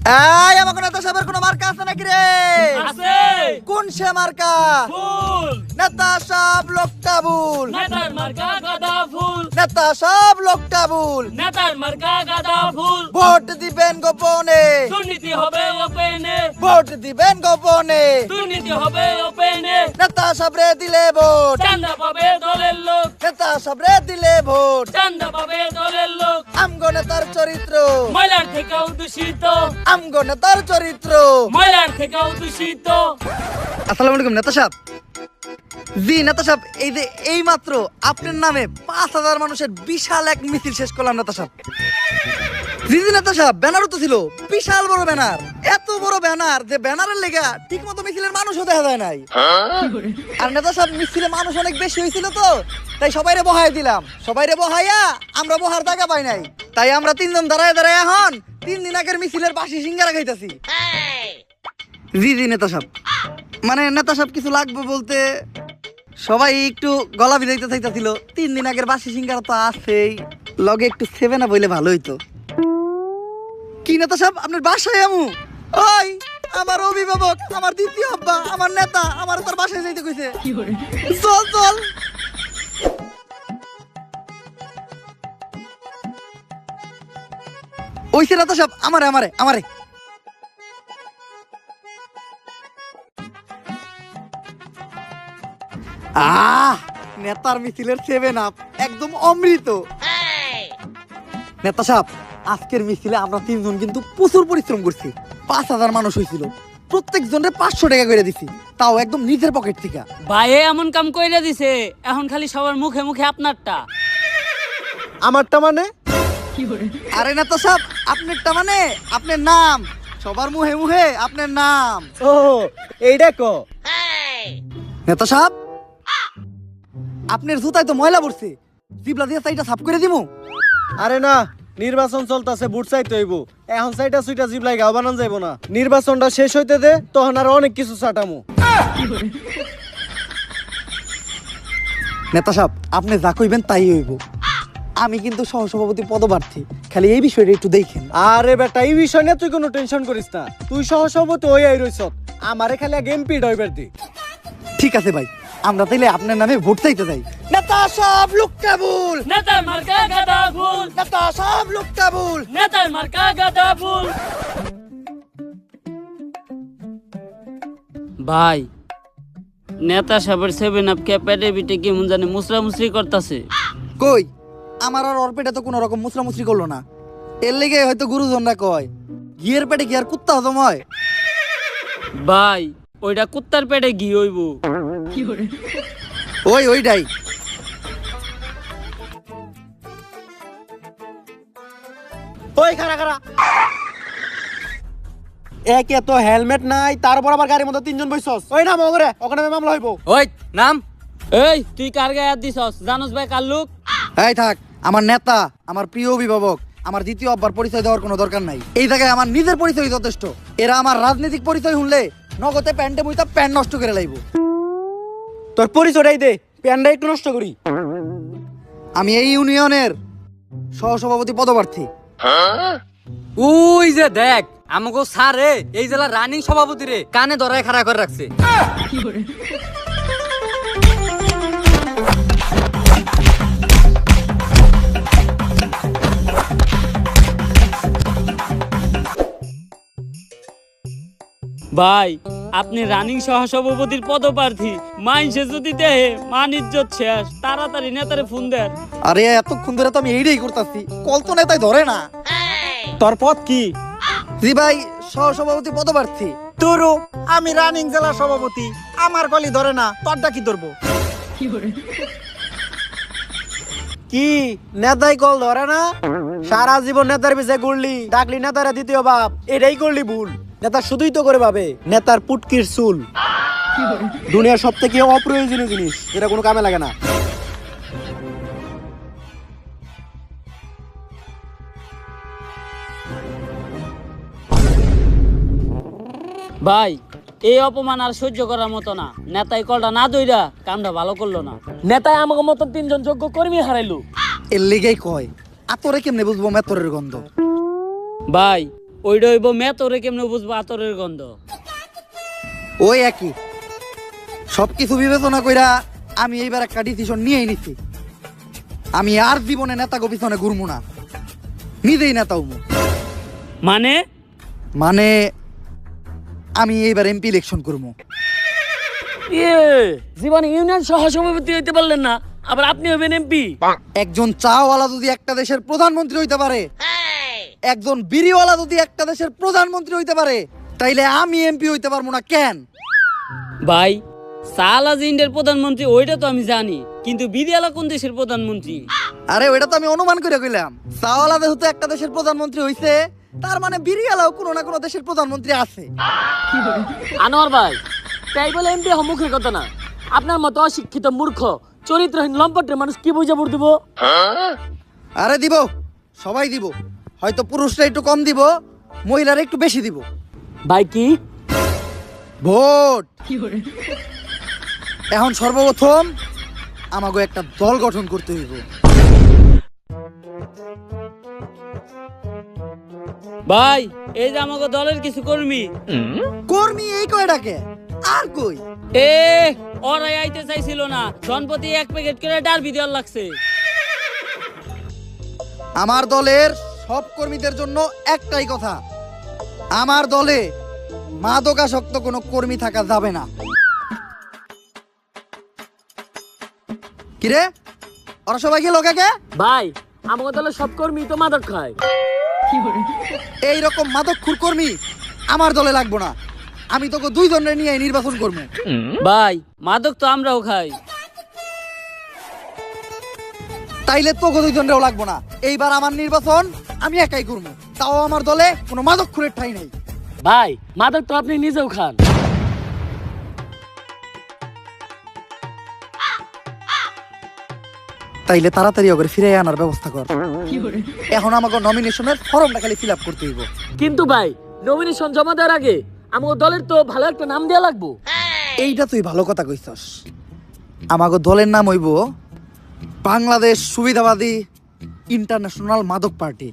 এই আমাকে নেতা সাহেবের কোনো মার্কা আছে নাকি রে? আছে। কোন সে মার্কা? ফুল। নেতা সাহেব লোকটা ভুল। নেতার মার্কা গাঁদা ফুল। নেতা সাহেব লোকটা ভুল। নেতার মার্কা গাঁদা ফুল। ভোট দিবেন গোপনে। দুর্নীতি হবে ওপেনে। ভোট দিবেন গোপনে। দুর্নীতি হবে ওপেনে। নেতা সাহেবরে দিলে ভোট। চান্দা পাবে দলের লোক। নেতা সাহেবরে দিলে ভোট। চান্দা পাবে দলের লোক। আমগো নেতার চরিত্র। ময়লার থেকেও দূষিত। আমগো নেতার চরিত্র। ময়লার থেকেও দূষিত। আসসালামু আলাইকুম নেতা সাহেব। জি নেতা সাহেব, এই যে এই মাত্র আপনার নামে 5,000 মানুষের বিশাল এক মিছিল শেষ করলাম নেতা সাহেব। জি জি নেতা সাহেব, ব্যানারও তো ছিল, বিশাল বড় ব্যানার। এত বড় ব্যানার যে ব্যানারের লেগা ঠিক মতো মিছিলের মানুষও দেখা যায় নাই। আর নেতা সাহেব, মিছিলে মানুষ অনেক বেশি হয়েছিল তো, তাই সবাইরে বহাই দিলাম। সবাইরে বহাইয়া আমরা বহার জায়গা পাই নাই, তাই আমরা 3 জন দাঁড়ায় দাঁড়ায় এখন 3 দিন আগের মিছিলের বাসি সিঙ্গারা খাইতাছি। জি জি নেতা সাহেব, মানে নেতা সাহেব কিছু লাগবে বলতে সবাই একটু গলা ভিজাইতে চাইতেছিল। 3 দিন আগের বাসি সিঙ্গারা তো আছেই, লগে একটু 7 আপ হইলে ভালো হইতো। কি নেতা সাহেব, আপনার বাসায় আমু? ওই আমার অভিভাবক, আমার দ্বিতীয় আব্বা, আমার নেতা আমার তোর বাসায় যাইতে কইছে। চল চল। ওইছে নেতা সাহেব, আমারে আমারে আমারে নেতার মিছিলের 7 আপ একদম অমৃত। নেতা সাহেব, আজকের মিছিলে আমরা 3 জন কিন্তু প্রচুর পরিশ্রম করছি। 5,000 মানুষ হয়েছিল, প্রত্যেক জনের 500 টাকা করে দিছি, তাও একদম নিজের পকেট থেকে। ভাইয়ে এমন কাম কইরা দিছে, এখন খালি সবার মুখে মুখে আপনারটা। আমারটা মানে? আরে নেতা সাহেব, আপনারটা মানে আপনার নাম, সবার মুখে মুখে আপনার নাম। ও এইটা কো নেতা সাহেব, আপনার জুতায় তো ময়লা পড়ছে, জিবলা দিয়ে সাইডটা সাফ করে দিমু। আরে না, নির্বাচন চলতেছে, বুট চাইতে হইব। এখন সাইটা সুইটা জিবলাই গাও বানান যাইব না। নির্বাচনটা শেষ হইতে দে, তখন আর অনেক কিছু চাটামু। নেতা সাহেব, আপনি যা কইবেন তাই হইব। আমি কিন্তু সহসভাপতি পদপ্রার্থী, খালি এই বিষয়টা একটু দেখেন। আরে বেটা, এই বিষয় নিয়ে তুই কোনো টেনশন করিস না। তুই সহসভাপতি হই আই রইছ, আমারে খালি আগে এমপি ডইবার দি। ঠিক আছে ভাই, আমরা তাইলে আপনার নামে ভোট চাইতে যাই। নেতা সাহেব লোকটা ভুল। নেতার মার্কা গাঁদা ফুল। নেতা সাহেব লোকটা ভুল। নেতার মার্কা গাঁদা ফুল। ভাই, নেতা সাহেবের 7 আপ কে পেটে পিটে কি মন জানে মুসরা মুসরি করতেছে। কই, আমার আর ওর পেটে তো কোনো রকম মুসরামুসরি করলো না। এর লেগে হয়তো গুরুজনরা কয় ঘিয়ের পেটে কি আর কুত্তা হজম হয়? ভাই, ওইটা কুত্তার পেটে ঘি হইব। ওইটাই। ওই খারা খারা, একে তো হেলমেট নাই, তারপর আবার গাড়ির মধ্যে 3 জন বইছস। ওই নাম ওরে, ওখানে মামলা হইব। ওই নাম। এই তুই কার গায়ে হাত দিছস? জানোস ভাই কার লোক? এই থাক, আমার নেতা, আমার প্রিয় অভিভাবক, আমার দ্বিতীয় আব্বার পরিচয় দেওয়ার কোনো দরকার নাই। এই জায়গায় আমার নিজের পরিচয় যথেষ্ট। এরা আমার রাজনৈতিক পরিচয় শুনলে নগদে প্যান্টে মুইতা প্যান্ট নষ্ট করে লাইব। তোর পরিচয়টাই দে, প্যানটা একটু নষ্ট করি। আমি এই ইউনিয়নের সহসভাপতি পদপ্রার্থী। ওই যে দেখ, আমাকে স্যারে এই জেলার রানিং সভাপতি রে কানে ধরায় খাড়া করে রাখছে। ভাই, আপনি রানিং সহসভাপতির পদপ্রার্থী। মাইনসে যদি দেহে মান ইজ্জত শেষ, তাড়াতাড়ি নেতারে ফোন দেন। আরে এতক্ষণ ধরে তো আমি এইটাই করতেছি, কল তো নেতাই ধরে না। তোর পদ কি? জি ভাই, সহসভাপতি পদপ্রার্থী। তোরও, আমি রানিং জেলা সভাপতি, আমার কলি ধরে না, তোরটা কি ধরবো? কি নেতাই কল ধরে না? সারা জীবন নেতার পিছে ঘুরলি, ডাকলি নেতারা দ্বিতীয় বাপ, এটাই করলি ভুল। নেতা শুধুই তো করে ভাবে নেতার পুটকির চুল। দুনিয়ার সব থেকে অপ্রয়োজনীয় জিনিস, যেটা কোনো কামে লাগে না। ভাই, এই অপমান আর সহ্য করার মতো না। নেতাই কলটা না দইরা কামটা ভালো করলো না। নেতাই আমাকে মতন 3 জন যোগ্য কর্মী হারাইলো। এর লেগেই কয়, আতরে কেমনে বুঝবো মেতরের গন্ধ। ভাই, ওইটা হইব মেতরে কেমনে বুঝবো আতরের গন্ধ। ওই একই সবকিছু বিবেচনা কইরা আমি এইবার একটা ডিসিশন নিয়েই নিছি। আমি আর জীবনে নেতাকে পিছনে ঘুরবো না, নিজেই নেতা হবো। মানে মানে আমি এইবার এমপি ইলেকশন করবো। জীবনে ইউনিয়ন সহ সভাপতি হইতে পারলেন না, আবার আপনি হবেন এমপি? একজন চাওয়ালা যদি একটা দেশের প্রধানমন্ত্রী হইতে পারে, একজন বিড়িওয়ালা যদি একটা দেশের প্রধানমন্ত্রী হইতে পারে, তাইলে আমি এমপি হইতে পারবো না কেন? ভাই সালা যে ইন্ডিয়ার প্রধানমন্ত্রী ওইটা তো আমি জানি, কিন্তু বিদিয়ালা কোন দেশের প্রধানমন্ত্রী? আরে ওইটা তো আমি অনুমান করে কইলাম। চাওয়ালা যেহেতু একটা দেশের প্রধানমন্ত্রী হইছে, তার মানে বিড়িওয়ালাও কোনো না কোনো দেশের প্রধানমন্ত্রী আছে। আনোয়ার ভাই, তাই বলে এমপি মুখের কথা না। আপনার মতো অশিক্ষিত মূর্খ চরিত্রহীন লম্পটের মানুষ কি বুঝে ভোট দিব? আরে দিব, সবাই দিব। হয়তো পুরুষরা একটু কম দিব, মহিলারা একটু বেশি দিব। ভাই কি ভোট। এখন সর্বপ্রথম আমাকে একটা দল গঠন করতে হইব। ভাই এই যে আমাকে দলের কিছু কর্মী কর্মী এই কয়টাকে আর কই? এ ওরাই আইতে চাইছিল না, জনপতি এক প্যাকেট করে ডারবি দেওয়ার লাগছে। আমার দলের সব কর্মীদের জন্য একটাই কথা, আমার দলে মাদকাসক্ত কোনো কর্মী থাকা যাবে না। কিরে, ওরা সবাই গেল কে? ভাই আমাকে দলের সব কর্মী তো মাদক খায়। এইরকম মাদকখুর কর্মী আমার দলে লাগবো না। আমি তোকে দুইজনের নিয়ে নির্বাচন করবো। ভাই মাদক তো আমরাও খাই। তাইলে তোকে দুইজনেরও লাগবো না। এইবার আমার নির্বাচন আমি একাই করবো, তাও আমার দলে কোনো মাদকখুরের ঠাঁই নাই। ভাই মাদক তো আপনি নিজেও খান। তাইলে তাড়াতাড়ি ওকে ফিরে আনার ব্যবস্থা কর। এখন আমাকে নমিনেশনের ফর্মটা খালি ফিল আপ করতে হইব। কিন্তু ভাই নমিনেশন জমা দেওয়ার আগে আমাকে দলের তো ভালো একটা নাম দেওয়া লাগবো। এইটা তুই ভালো কথা কইছস। আমাকে দলের নাম হইব বাংলাদেশ সুবিধাবাদী ইন্টারন্যাশনাল মাদক পার্টি।